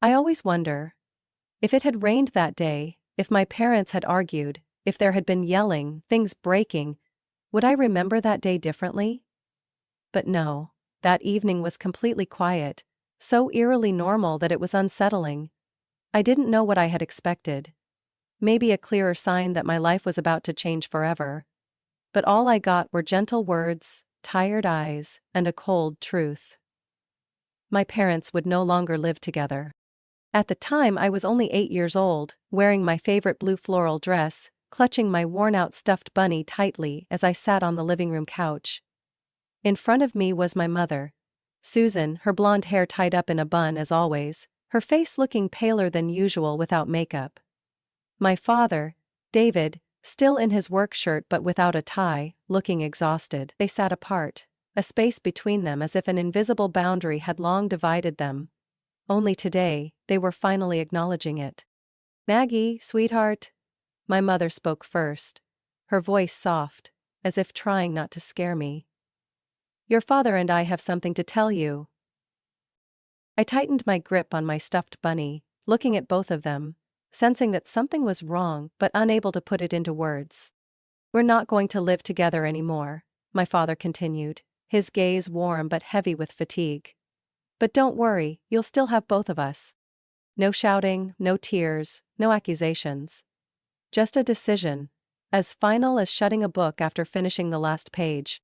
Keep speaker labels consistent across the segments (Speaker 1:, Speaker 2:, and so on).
Speaker 1: I always wonder, if it had rained that day, if my parents had argued, if there had been yelling, things breaking, would I remember that day differently? But no, that evening was completely quiet, so eerily normal that it was unsettling. I didn't know what I had expected. Maybe a clearer sign that my life was about to change forever. But all I got were gentle words, tired eyes, and a cold truth. My parents would no longer live together. At the time I was only 8 years old, wearing my favorite blue floral dress, clutching my worn-out stuffed bunny tightly as I sat on the living room couch. In front of me was my mother, Susan, her blonde hair tied up in a bun as always, her face looking paler than usual without makeup. My father, David, still in his work shirt but without a tie, looking exhausted. They sat apart, a space between them as if an invisible boundary had long divided them. Only today, they were finally acknowledging it. "Maggie, sweetheart." My mother spoke first, her voice soft, as if trying not to scare me. "Your father and I have something to tell you." I tightened my grip on my stuffed bunny, looking at both of them, sensing that something was wrong but unable to put it into words. "We're not going to live together anymore," my father continued, his gaze warm but heavy with fatigue. "But don't worry, you'll still have both of us. No shouting, no tears, no accusations. Just a decision, as final as shutting a book after finishing the last page."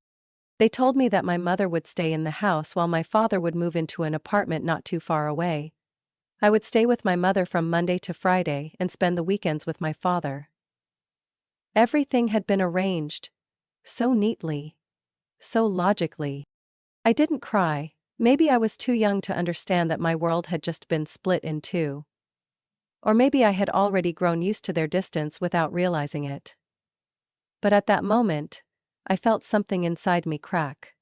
Speaker 1: They told me that my mother would stay in the house while my father would move into an apartment not too far away. I would stay with my mother from Monday to Friday and spend the weekends with my father. Everything had been arranged. So neatly. So logically. I didn't cry. Maybe I was too young to understand that my world had just been split in two. Or maybe I had already grown used to their distance without realizing it. But at that moment, I felt something inside me crack.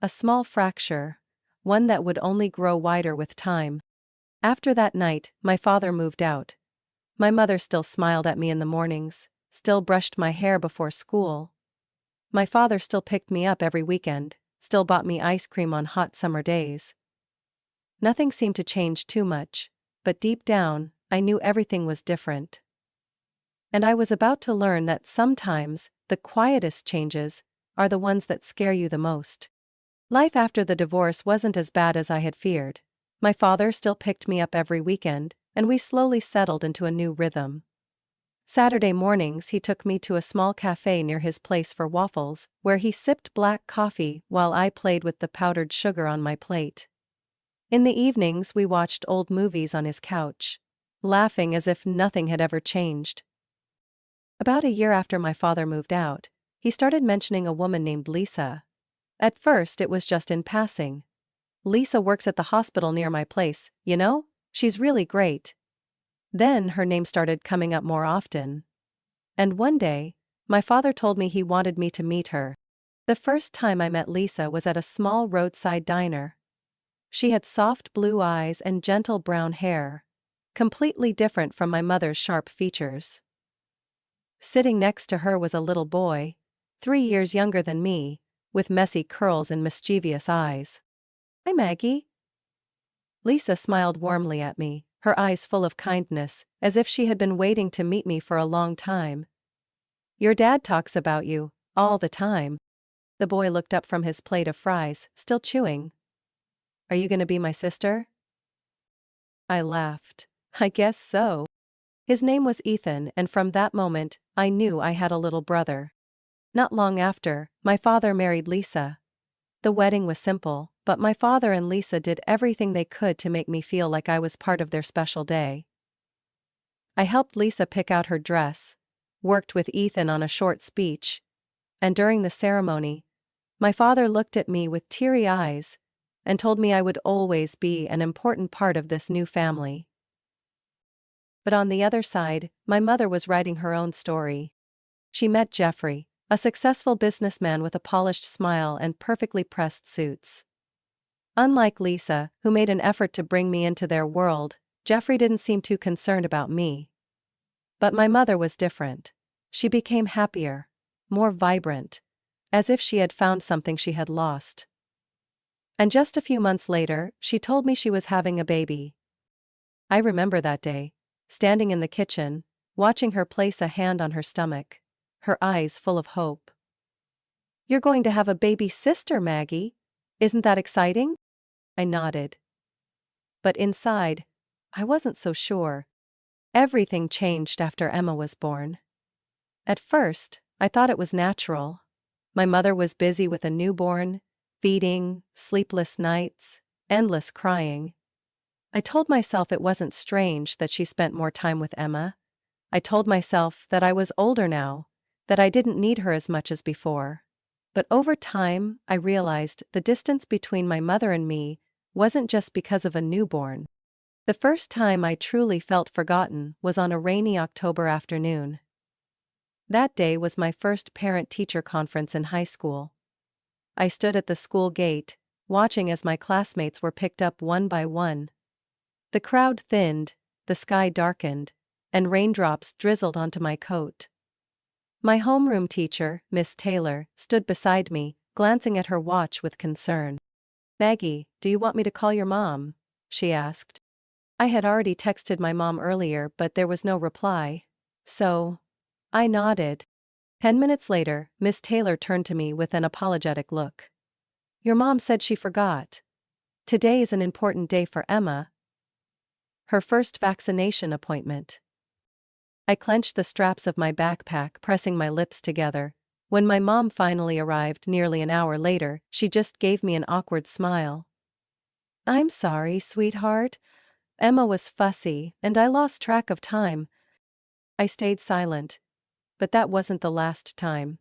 Speaker 1: A small fracture, one that would only grow wider with time. After that night, my father moved out. My mother still smiled at me in the mornings, still brushed my hair before school. My father still picked me up every weekend, still bought me ice cream on hot summer days. Nothing seemed to change too much, but deep down, I knew everything was different. And I was about to learn that sometimes, the quietest changes are the ones that scare you the most. Life after the divorce wasn't as bad as I had feared. My father still picked me up every weekend, and we slowly settled into a new rhythm. Saturday mornings he took me to a small cafe near his place for waffles, where he sipped black coffee while I played with the powdered sugar on my plate. In the evenings we watched old movies on his couch, laughing as if nothing had ever changed. About a year after my father moved out, he started mentioning a woman named Lisa. At first it was just in passing. "Lisa works at the hospital near my place, you know? She's really great." Then her name started coming up more often. And one day, my father told me he wanted me to meet her. The first time I met Lisa was at a small roadside diner. She had soft blue eyes and gentle brown hair, completely different from my mother's sharp features. Sitting next to her was a little boy, 3 years younger than me, with messy curls and mischievous eyes. "Hi, Maggie." Lisa smiled warmly at me, her eyes full of kindness, as if she had been waiting to meet me for a long time. "Your dad talks about you, all the time." The boy looked up from his plate of fries, still chewing. "Are you gonna be my sister?" I laughed. "I guess so." His name was Ethan, and from that moment, I knew I had a little brother. Not long after, my father married Lisa. The wedding was simple, but my father and Lisa did everything they could to make me feel like I was part of their special day. I helped Lisa pick out her dress, worked with Ethan on a short speech, and during the ceremony, my father looked at me with teary eyes and told me I would always be an important part of this new family. But on the other side, my mother was writing her own story. She met Jeffrey, a successful businessman with a polished smile and perfectly pressed suits. Unlike Lisa, who made an effort to bring me into their world, Jeffrey didn't seem too concerned about me. But my mother was different. She became happier, more vibrant, as if she had found something she had lost. And just a few months later, she told me she was having a baby. I remember that day, standing in the kitchen, watching her place a hand on her stomach, her eyes full of hope. "You're going to have a baby sister, Maggie. Isn't that exciting?" I nodded. But inside, I wasn't so sure. Everything changed after Emma was born. At first, I thought it was natural. My mother was busy with a newborn, feeding, sleepless nights, endless crying. I told myself it wasn't strange that she spent more time with Emma. I told myself that I was older now, that I didn't need her as much as before. But over time, I realized the distance between my mother and me wasn't just because of a newborn. The first time I truly felt forgotten was on a rainy October afternoon. That day was my first parent-teacher conference in high school. I stood at the school gate, watching as my classmates were picked up one by one. The crowd thinned, the sky darkened, and raindrops drizzled onto my coat. My homeroom teacher, Miss Taylor, stood beside me, glancing at her watch with concern. "Maggie, do you want me to call your mom?" she asked. I had already texted my mom earlier, but there was no reply. So, I nodded. 10 minutes later, Miss Taylor turned to me with an apologetic look. "Your mom said she forgot. Today is an important day for Emma. Her first vaccination appointment." I clenched the straps of my backpack, pressing my lips together. When my mom finally arrived nearly an hour later, she just gave me an awkward smile. "I'm sorry, sweetheart. Emma was fussy, and I lost track of time." I stayed silent. But that wasn't the last time.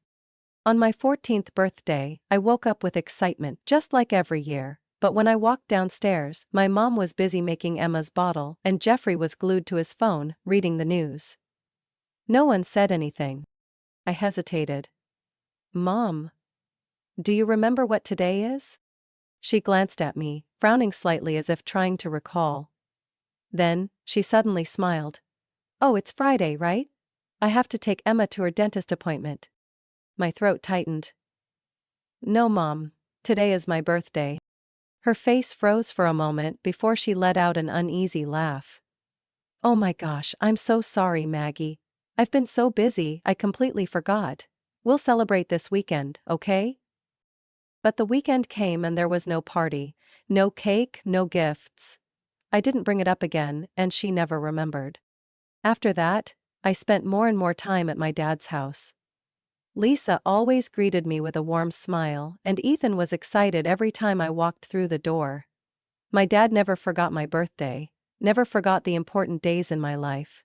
Speaker 1: On my 14th birthday, I woke up with excitement, just like every year. But when I walked downstairs, my mom was busy making Emma's bottle, and Jeffrey was glued to his phone, reading the news. No one said anything. I hesitated. "Mom, do you remember what today is?" She glanced at me, frowning slightly as if trying to recall. Then, she suddenly smiled. "Oh, it's Friday, right? I have to take Emma to her dentist appointment." My throat tightened. "No, Mom. Today is my birthday." Her face froze for a moment before she let out an uneasy laugh. "Oh my gosh, I'm so sorry, Maggie. I've been so busy, I completely forgot. We'll celebrate this weekend, okay?" But the weekend came and there was no party, no cake, no gifts. I didn't bring it up again, and she never remembered. After that, I spent more and more time at my dad's house. Lisa always greeted me with a warm smile, and Ethan was excited every time I walked through the door. My dad never forgot my birthday, never forgot the important days in my life.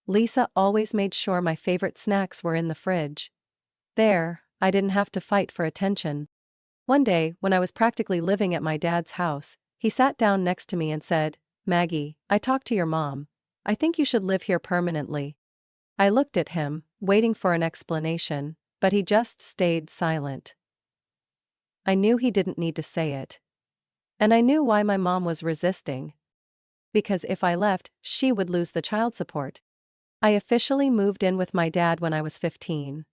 Speaker 1: Lisa always made sure my favorite snacks were in the fridge. There, I didn't have to fight for attention. One day, when I was practically living at my dad's house, he sat down next to me and said, "Maggie, I talked to your mom. I think you should live here permanently." I looked at him, waiting for an explanation, but he just stayed silent. I knew he didn't need to say it. And I knew why my mom was resisting. Because if I left, she would lose the child support. I officially moved in with my dad when I was 15.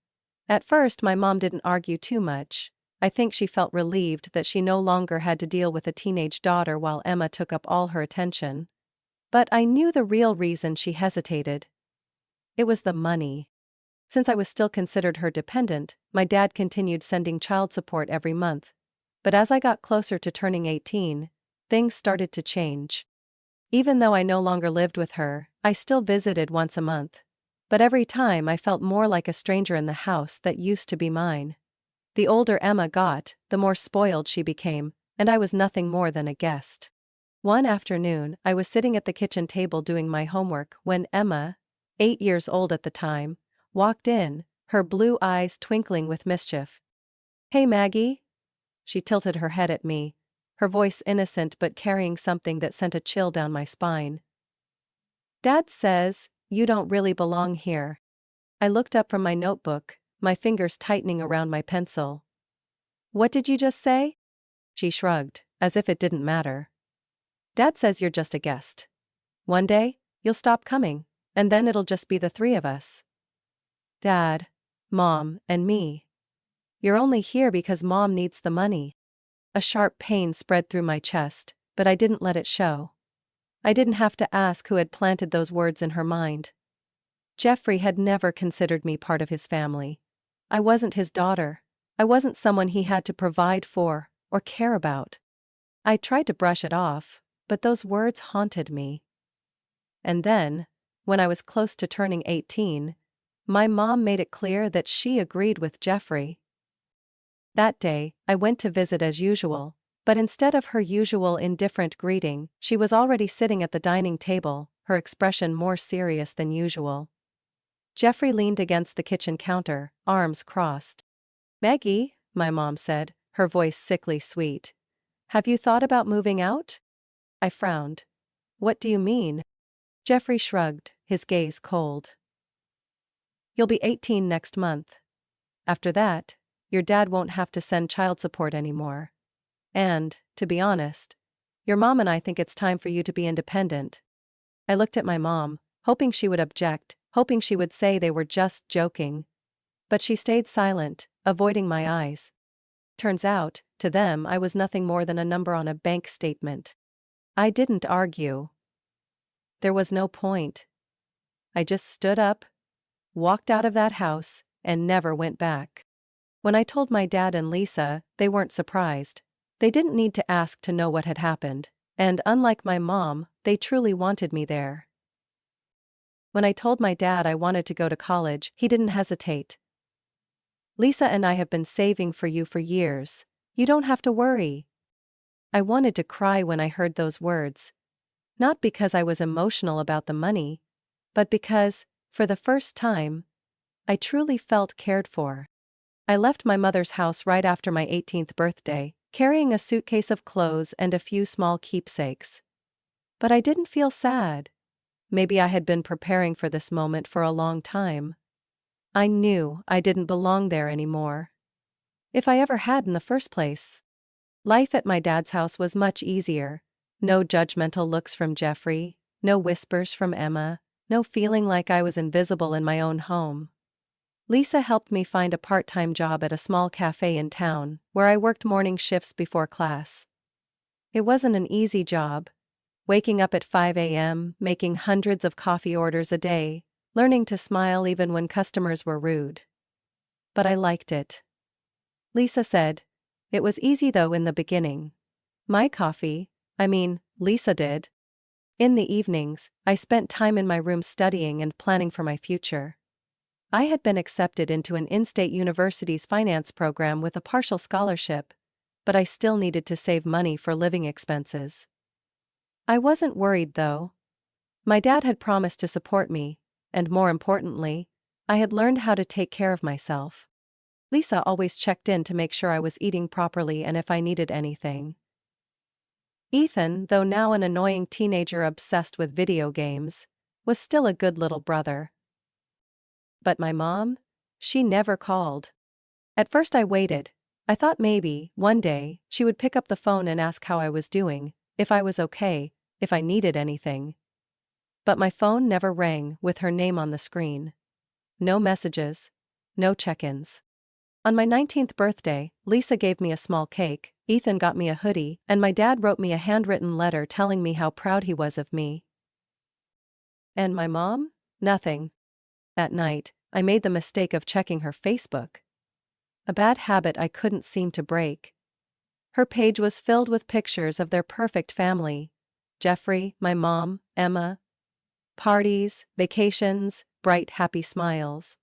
Speaker 1: At first, my mom didn't argue too much. I think she felt relieved that she no longer had to deal with a teenage daughter while Emma took up all her attention. But I knew the real reason she hesitated. It was the money. Since I was still considered her dependent, my dad continued sending child support every month. But as I got closer to turning 18, things started to change. Even though I no longer lived with her, I still visited once a month. But every time I felt more like a stranger in the house that used to be mine. The older Emma got, the more spoiled she became, and I was nothing more than a guest. One afternoon, I was sitting at the kitchen table doing my homework when Emma, 8 years old at the time, walked in, her blue eyes twinkling with mischief. "Hey, Maggie." She tilted her head at me, her voice innocent but carrying something that sent a chill down my spine. "Dad says, you don't really belong here." I looked up from my notebook, my fingers tightening around my pencil. "What did you just say?" She shrugged, as if it didn't matter. "Dad says you're just a guest. One day, you'll stop coming, and then it'll just be the three of us. Dad, Mom, and me. You're only here because Mom needs the money." A sharp pain spread through my chest, but I didn't let it show. I didn't have to ask who had planted those words in her mind. Jeffrey had never considered me part of his family. I wasn't his daughter. I wasn't someone he had to provide for or care about. I tried to brush it off, but those words haunted me. And then, when I was close to turning 18, my mom made it clear that she agreed with Jeffrey. That day, I went to visit as usual, but instead of her usual indifferent greeting, she was already sitting at the dining table, her expression more serious than usual. Jeffrey leaned against the kitchen counter, arms crossed. "Maggie," my mom said, her voice sickly sweet. "Have you thought about moving out?" I frowned. "What do you mean?" Jeffrey shrugged, his gaze cold. "You'll be 18 next month. After that, your dad won't have to send child support anymore. And, to be honest, your mom and I think it's time for you to be independent." I looked at my mom, hoping she would object, hoping she would say they were just joking. But she stayed silent, avoiding my eyes. Turns out, to them I was nothing more than a number on a bank statement. I didn't argue. There was no point. I just stood up, walked out of that house, and never went back. When I told my dad and Lisa, they weren't surprised. They didn't need to ask to know what had happened, and unlike my mom, they truly wanted me there. When I told my dad I wanted to go to college, he didn't hesitate. "Lisa and I have been saving for you for years. You don't have to worry." I wanted to cry when I heard those words. Not because I was emotional about the money, but because, for the first time, I truly felt cared for. I left my mother's house right after my 18th birthday, carrying a suitcase of clothes and a few small keepsakes. But I didn't feel sad. Maybe I had been preparing for this moment for a long time. I knew I didn't belong there anymore. If I ever had in the first place. Life at my dad's house was much easier. No judgmental looks from Jeffrey, no whispers from Emma, no feeling like I was invisible in my own home. Lisa helped me find a part-time job at a small cafe in town, where I worked morning shifts before class. It wasn't an easy job. Waking up at 5 a.m., making hundreds of coffee orders a day, learning to smile even when customers were rude. But I liked it. Lisa said, "It was easy though in the beginning." Lisa did. In the evenings, I spent time in my room studying and planning for my future. I had been accepted into an in-state university's finance program with a partial scholarship, but I still needed to save money for living expenses. I wasn't worried though. My dad had promised to support me, and more importantly, I had learned how to take care of myself. Lisa always checked in to make sure I was eating properly and if I needed anything. Ethan, though now an annoying teenager obsessed with video games, was still a good little brother. But my mom? She never called. At first I waited. I thought maybe, one day, she would pick up the phone and ask how I was doing, if I was okay, if I needed anything. But my phone never rang with her name on the screen. No messages. No check-ins. On my 19th birthday, Lisa gave me a small cake, Ethan got me a hoodie, and my dad wrote me a handwritten letter telling me how proud he was of me. And my mom? Nothing. That night, I made the mistake of checking her Facebook. A bad habit I couldn't seem to break. Her page was filled with pictures of their perfect family. Jeffrey, my mom, Emma. Parties, vacations, bright happy smiles.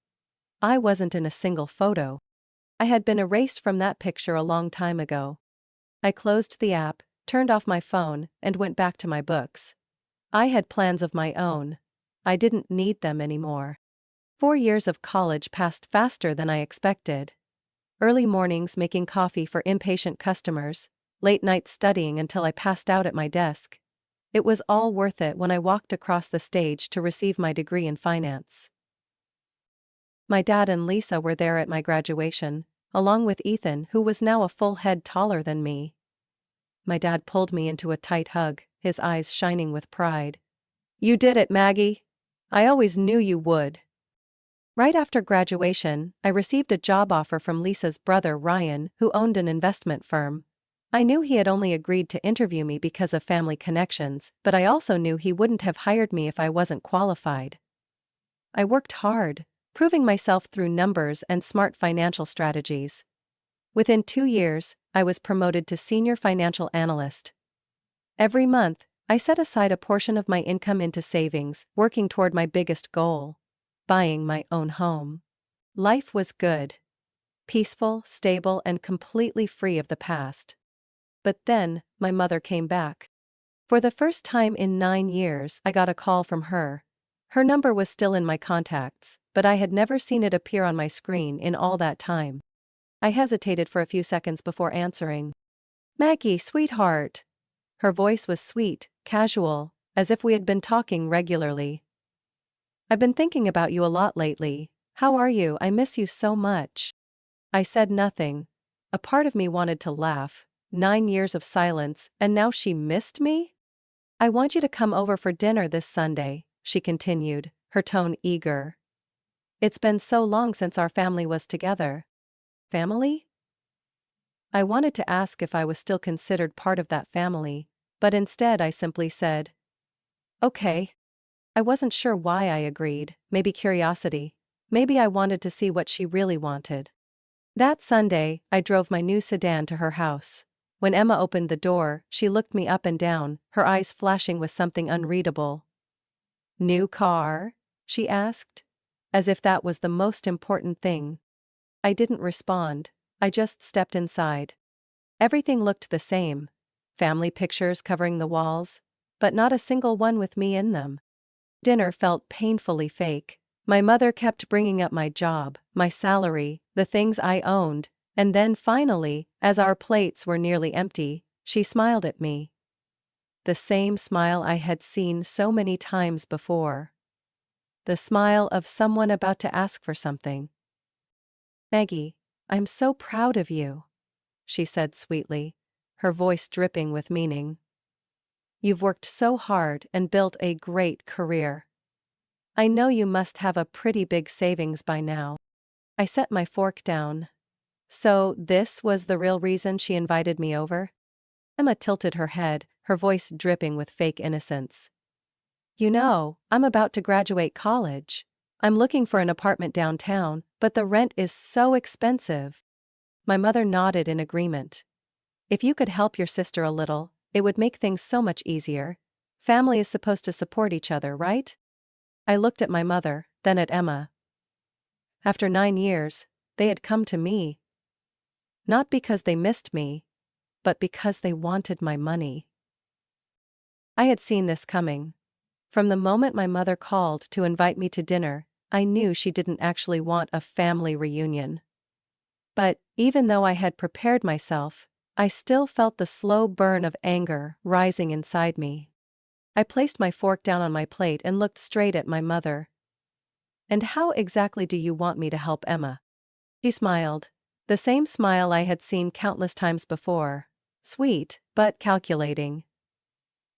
Speaker 1: I wasn't in a single photo. I had been erased from that picture a long time ago. I closed the app, turned off my phone, and went back to my books. I had plans of my own. I didn't need them anymore. 4 years of college passed faster than I expected. Early mornings making coffee for impatient customers, late nights studying until I passed out at my desk. It was all worth it when I walked across the stage to receive my degree in finance. My dad and Lisa were there at my graduation, along with Ethan, who was now a full head taller than me. My dad pulled me into a tight hug, his eyes shining with pride. "You did it, Maggie. I always knew you would." Right after graduation, I received a job offer from Lisa's brother Ryan, who owned an investment firm. I knew he had only agreed to interview me because of family connections, but I also knew he wouldn't have hired me if I wasn't qualified. I worked hard, proving myself through numbers and smart financial strategies. Within 2 years, I was promoted to senior financial analyst. Every month, I set aside a portion of my income into savings, working toward my biggest goal: buying my own home. Life was good. Peaceful, stable, and completely free of the past. But then, my mother came back. For the first time in 9 years, I got a call from her. Her number was still in my contacts, but I had never seen it appear on my screen in all that time. I hesitated for a few seconds before answering. "Maggie, sweetheart." Her voice was sweet, casual, as if we had been talking regularly. "I've been thinking about you a lot lately. How are you? I miss you so much." I said nothing. A part of me wanted to laugh. 9 years of silence, and now she missed me? "I want you to come over for dinner this Sunday," she continued, her tone eager. "It's been so long since our family was together." Family? I wanted to ask if I was still considered part of that family, but instead I simply said, "Okay." I wasn't sure why I agreed, maybe curiosity. Maybe I wanted to see what she really wanted. That Sunday, I drove my new sedan to her house. When Emma opened the door, she looked me up and down, her eyes flashing with something unreadable. "New car?" she asked. As if that was the most important thing. I didn't respond, I just stepped inside. Everything looked the same. Family pictures covering the walls, but not a single one with me in them. Dinner felt painfully fake. My mother kept bringing up my job, my salary, the things I owned, and then finally, as our plates were nearly empty, she smiled at me. The same smile I had seen so many times before. The smile of someone about to ask for something. "Maggie, I'm so proud of you," she said sweetly, her voice dripping with meaning. "You've worked so hard and built a great career. I know you must have a pretty big savings by now." I set my fork down. So this was the real reason she invited me over? Emma tilted her head, her voice dripping with fake innocence. "You know, I'm about to graduate college. I'm looking for an apartment downtown, but the rent is so expensive." My mother nodded in agreement. "If you could help your sister a little, it would make things so much easier. Family is supposed to support each other, right?" I looked at my mother, then at Emma. After 9 years, they had come to me. Not because they missed me, but because they wanted my money. I had seen this coming. From the moment my mother called to invite me to dinner, I knew she didn't actually want a family reunion. But, even though I had prepared myself, I still felt the slow burn of anger rising inside me. I placed my fork down on my plate and looked straight at my mother. "And how exactly do you want me to help Emma?" She smiled. The same smile I had seen countless times before. Sweet, but calculating.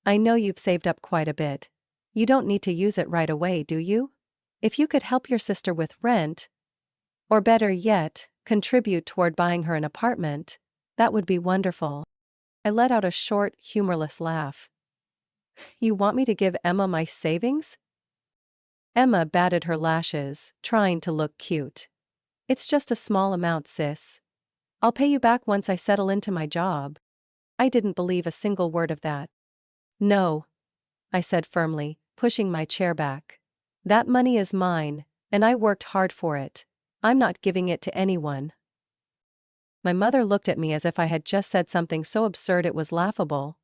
Speaker 1: "I know you've saved up quite a bit. You don't need to use it right away, do you? If you could help your sister with rent, or better yet, contribute toward buying her an apartment, that would be wonderful." I let out a short, humorless laugh. "You want me to give Emma my savings?" Emma batted her lashes, trying to look cute. "It's just a small amount, sis. I'll pay you back once I settle into my job." I didn't believe a single word of that. "No," I said firmly, pushing my chair back. "That money is mine, and I worked hard for it. I'm not giving it to anyone." My mother looked at me as if I had just said something so absurd it was laughable.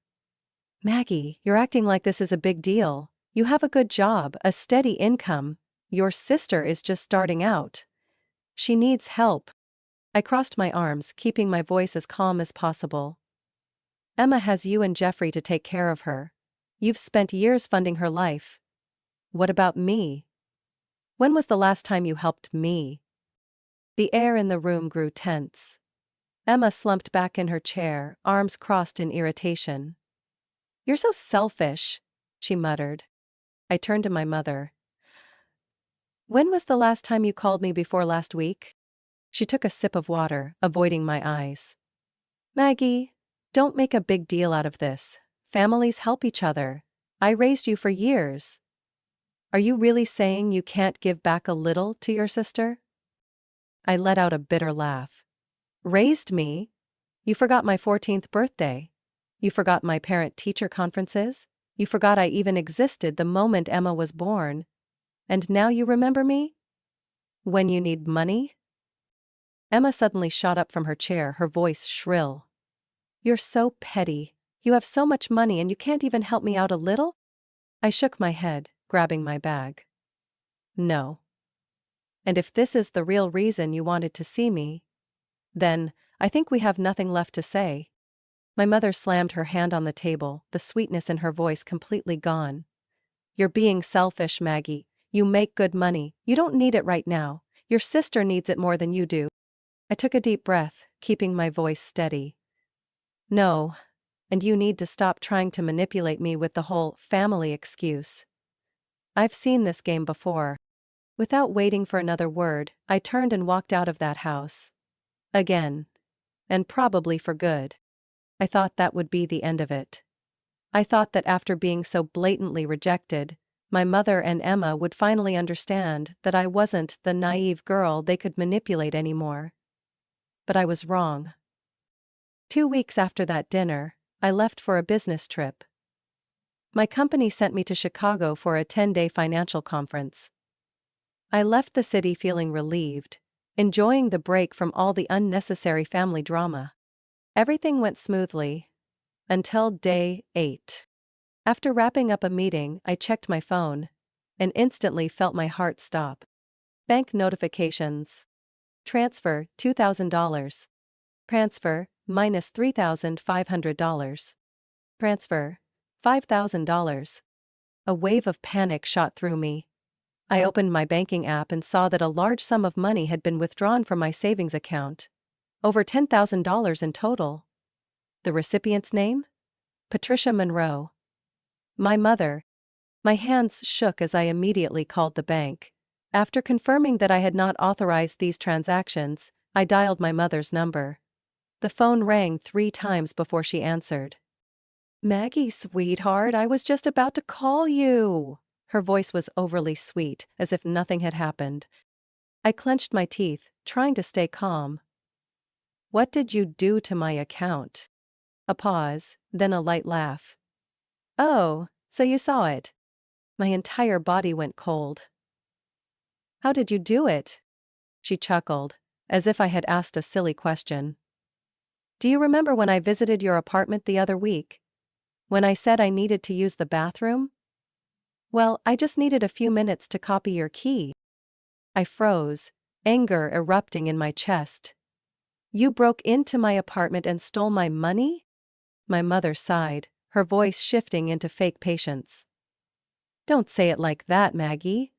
Speaker 1: "Maggie, you're acting like this is a big deal. You have a good job, a steady income. Your sister is just starting out. She needs help." I crossed my arms, keeping my voice as calm as possible. "Emma has you and Jeffrey to take care of her. You've spent years funding her life. What about me? When was the last time you helped me?" The air in the room grew tense. Emma slumped back in her chair, arms crossed in irritation. "You're so selfish," she muttered. I turned to my mother. "When was the last time you called me before last week?" She took a sip of water, avoiding my eyes. "Maggie, Don't make a big deal out of this. Families help each other. I raised you for years. Are you really saying you can't give back a little to your sister? I let out a bitter laugh. Raised me? You forgot my 14th birthday. You forgot my parent-teacher conferences. You forgot I even existed the moment Emma was born. And now you remember me? When you need money? Emma suddenly shot up from her chair, her voice shrill. You're so petty. You have so much money and you can't even help me out a little? I shook my head, grabbing my bag. No. And if this is the real reason you wanted to see me, then I think we have nothing left to say. My mother slammed her hand on the table, the sweetness in her voice completely gone. You're being selfish, Maggie. You make good money. You don't need it right now. Your sister needs it more than you do. I took a deep breath, keeping my voice steady. No, and you need to stop trying to manipulate me with the whole family excuse. I've seen this game before. Without waiting for another word, I turned and walked out of that house. Again. And probably for good. I thought that would be the end of it. I thought that after being so blatantly rejected, my mother and Emma would finally understand that I wasn't the naive girl they could manipulate anymore. But I was wrong. 2 weeks after that dinner, I left for a business trip. My company sent me to Chicago for a 10-day financial conference. I left the city feeling relieved, enjoying the break from all the unnecessary family drama. Everything went smoothly. Until day 8. After wrapping up a meeting, I checked my phone and instantly felt my heart stop. Bank notifications. Transfer $2,000. Transfer minus $3,500. Transfer $5,000. A wave of panic shot through me. I opened my banking app and saw that a large sum of money had been withdrawn from my savings account. Over $10,000 in total. The recipient's name? Patricia Monroe. My mother. My hands shook as I immediately called the bank. After confirming that I had not authorized these transactions, I dialed my mother's number. The phone rang 3 times before she answered. Maggie, sweetheart, I was just about to call you. Her voice was overly sweet, as if nothing had happened. I clenched my teeth, trying to stay calm. What did you do to my account? A pause, then a light laugh. Oh, so you saw it. My entire body went cold. How did you do it? She chuckled, as if I had asked a silly question. Do you remember when I visited your apartment the other week? When I said I needed to use the bathroom? Well, I just needed a few minutes to copy your key. I froze, anger erupting in my chest. You broke into my apartment and stole my money? My mother sighed, her voice shifting into fake patience. Don't say it like that, Maggie.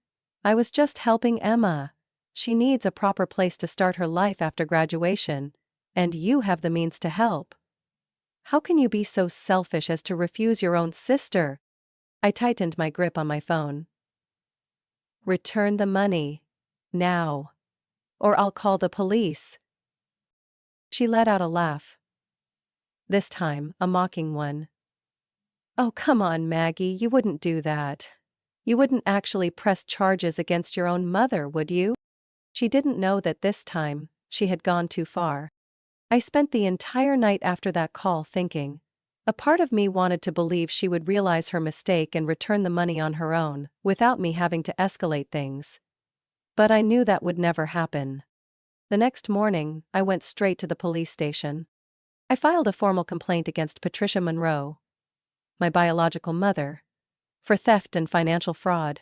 Speaker 1: I was just helping Emma. She needs a proper place to start her life after graduation, and you have the means to help. How can you be so selfish as to refuse your own sister? I tightened my grip on my phone. Return the money. Now. Or I'll call the police. She let out a laugh. This time, a mocking one. Oh, come on, Maggie, you wouldn't do that. You wouldn't actually press charges against your own mother, would you? She didn't know that this time, she had gone too far. I spent the entire night after that call thinking. A part of me wanted to believe she would realize her mistake and return the money on her own, without me having to escalate things. But I knew that would never happen. The next morning, I went straight to the police station. I filed a formal complaint against Patricia Monroe, my biological mother, for theft and financial fraud.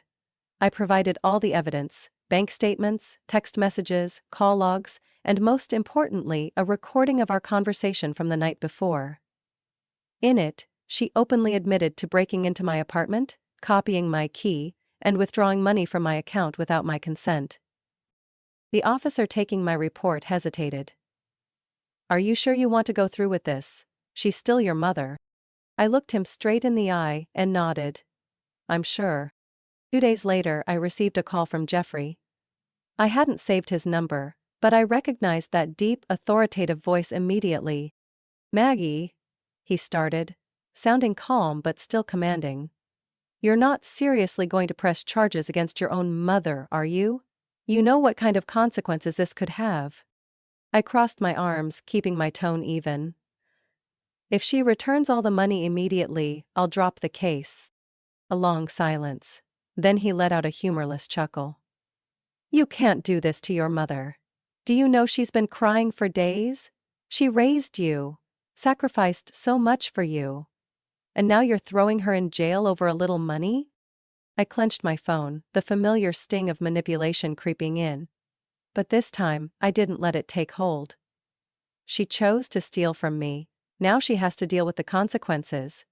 Speaker 1: I provided all the evidence, bank statements, text messages, call logs, and most importantly, a recording of our conversation from the night before. In it, she openly admitted to breaking into my apartment, copying my key, and withdrawing money from my account without my consent. The officer taking my report hesitated. Are you sure you want to go through with this? She's still your mother. I looked him straight in the eye and nodded. I'm sure. 2 days later, I received a call from Jeffrey. I hadn't saved his number, but I recognized that deep, authoritative voice immediately. Maggie. he started, sounding calm but still commanding. "You're not seriously going to press charges against your own mother, are you? You know what kind of consequences this could have." I crossed my arms, keeping my tone even. "If she returns all the money immediately, I'll drop the case." A long silence. Then he let out a humorless chuckle. "You can't do this to your mother. Do you know she's been crying for days? She raised you, sacrificed so much for you. And now you're throwing her in jail over a little money?" I clenched my phone, the familiar sting of manipulation creeping in. But this time, I didn't let it take hold. She chose to steal from me. Now she has to deal with the consequences.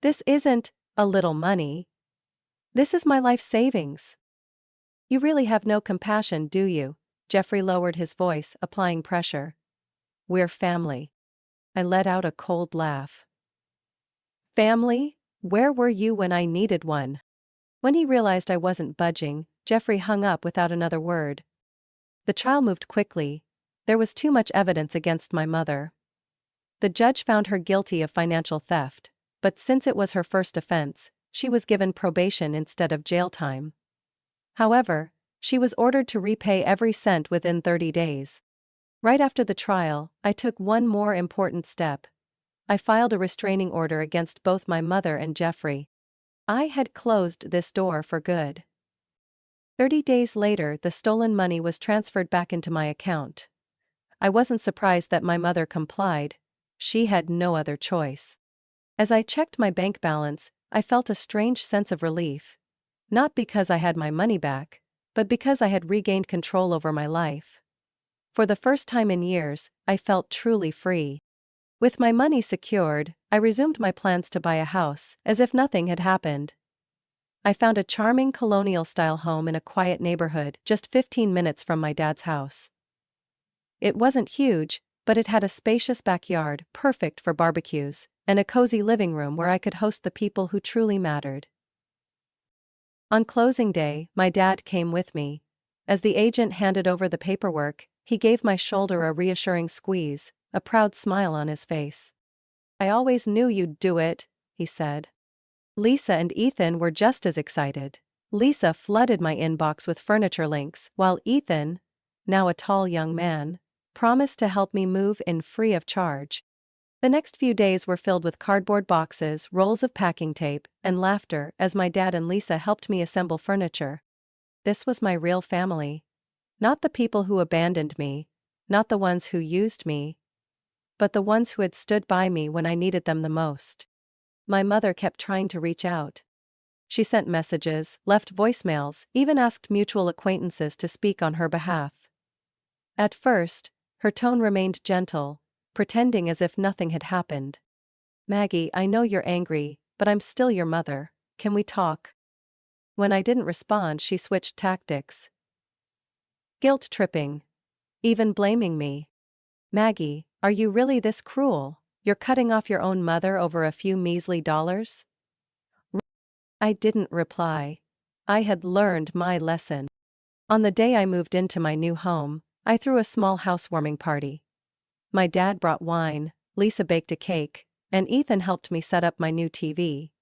Speaker 1: This isn't a little money. This is my life savings. You really have no compassion, do you? Jeffrey lowered his voice, applying pressure. "We're family." I let out a cold laugh. "Family? Where were you when I needed one?" When he realized I wasn't budging, Jeffrey hung up without another word. The trial moved quickly. There was too much evidence against my mother. The judge found her guilty of financial theft, but since it was her first offense, she was given probation instead of jail time. However, she was ordered to repay every cent within 30 days. Right after the trial, I took one more important step. I filed a restraining order against both my mother and Jeffrey. I had closed this door for good. 30 days later, the stolen money was transferred back into my account. I wasn't surprised that my mother complied. She had no other choice. As I checked my bank balance, I felt a strange sense of relief. Not because I had my money back, but because I had regained control over my life. For the first time in years, I felt truly free. With my money secured, I resumed my plans to buy a house, as if nothing had happened. I found a charming colonial-style home in a quiet neighborhood, just 15 minutes from my dad's house. It wasn't huge, but it had a spacious backyard, perfect for barbecues, and a cozy living room where I could host the people who truly mattered. On closing day, my dad came with me. As the agent handed over the paperwork, he gave my shoulder a reassuring squeeze, a proud smile on his face. "I always knew you'd do it," he said. Lisa and Ethan were just as excited. Lisa flooded my inbox with furniture links, while Ethan, now a tall young man, promised to help me move in free of charge. The next few days were filled with cardboard boxes, rolls of packing tape, and laughter as my dad and Lisa helped me assemble furniture. This was my real family. Not the people who abandoned me, not the ones who used me, but the ones who had stood by me when I needed them the most. My mother kept trying to reach out. She sent messages, left voicemails, even asked mutual acquaintances to speak on her behalf. At first, her tone remained gentle, pretending as if nothing had happened. "Maggie, I know you're angry, but I'm still your mother. Can we talk?" When I didn't respond, she switched tactics. Guilt-tripping. Even blaming me. "Maggie, are you really this cruel? You're cutting off your own mother over a few measly dollars?" I didn't reply. I had learned my lesson. On the day I moved into my new home, I threw a small housewarming party. My dad brought wine, Lisa baked a cake, and Ethan helped me set up my new TV.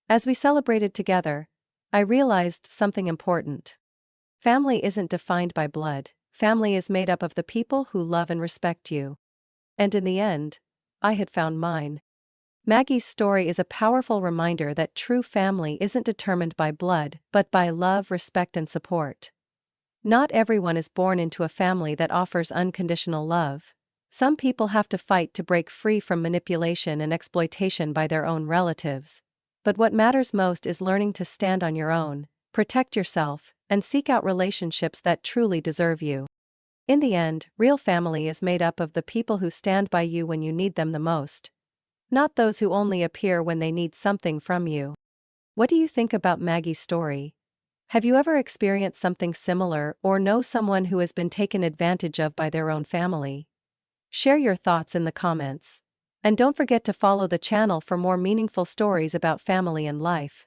Speaker 1: As we celebrated together, I realized something important. Family isn't defined by blood. Family is made up of the people who love and respect you. And in the end, I had found mine. Maggie's story is a powerful reminder that true family isn't determined by blood, but by love, respect, and support. Not everyone is born into a family that offers unconditional love. Some people have to fight to break free from manipulation and exploitation by their own relatives. But what matters most is learning to stand on your own, protect yourself, and seek out relationships that truly deserve you. In the end, real family is made up of the people who stand by you when you need them the most. Not those who only appear when they need something from you. What do you think about Maggie's story? Have you ever experienced something similar or know someone who has been taken advantage of by their own family? Share your thoughts in the comments. And don't forget to follow the channel for more meaningful stories about family and life.